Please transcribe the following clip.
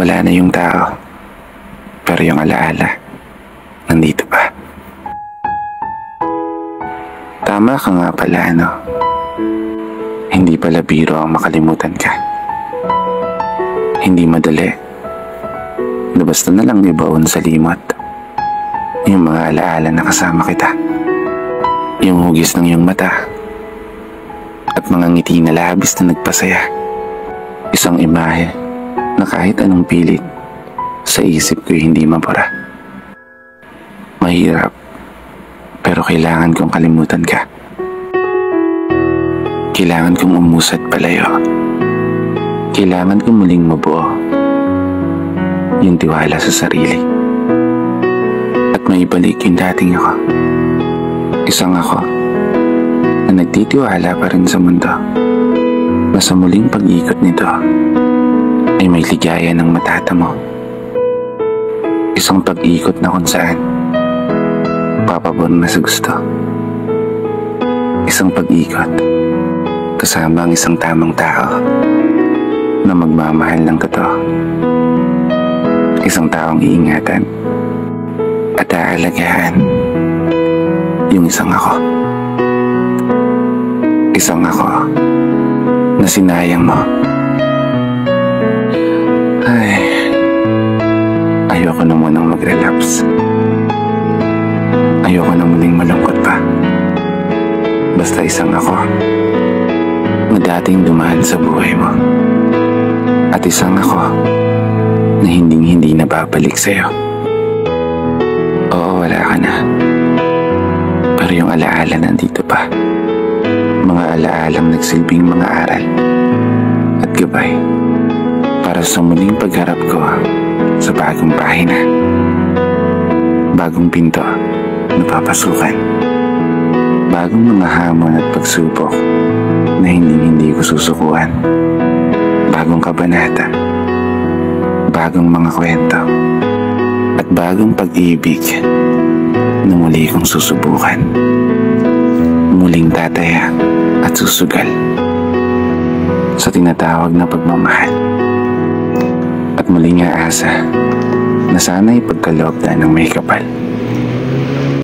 Wala na yung tao, pero yung alaala, nandito pa. Tama ka nga pala, ano? Hindi pala biro ang makalimutan ka. Hindi madali. Basta na lang ibaon sa limot yung mga alaala na kasama kita. Yung hugis ng iyong mata at mga ngiti na labis na nagpasaya. Isang imahe na kahit anong pilit sa isip ko'y hindi mapura. Mahirap, pero kailangan kong kalimutan ka. Kailangan kong umusad palayo. Kailangan kong muling mabuo yung tiwala sa sarili. At maibalik yung dating ako. Isang ako na nagtitiwala pa rin sa mundo na sa muling pag-ikot nito ay may ligaya ng matatamo. Isang pag-ikot na kung saan papabor na sa gusto. Isang pag-ikot kasama ang isang tamang tao na magmamahal ng totoo. Isang taong iingatan at aalagaan yung isang ako. Isang ako na sinayang mo. Ay, ayoko na munang mag-relapse. Ayoko na muling malungkot pa. Basta isang ako na dating dumaan sa buhay mo. At isang ako na hindi na babalik sa'yo. Oo, wala ka na. Pero yung alaala nandito pa. Mga alaalang nagsilbing mga aral at gabay para sa muling pagharap ko sa bagong pahina. Bagong pinto na papasukan. Bagong mga hamon at pagsubok na hindi ko susukuan. Bagong kabanata, bagong mga kwento, at bagong pag-ibig na muli kong susubukan. Muling tataya at susugal sa tinatawag na pagmamahal. At muling aasa na sana'y pagkaloob na ng may kapal.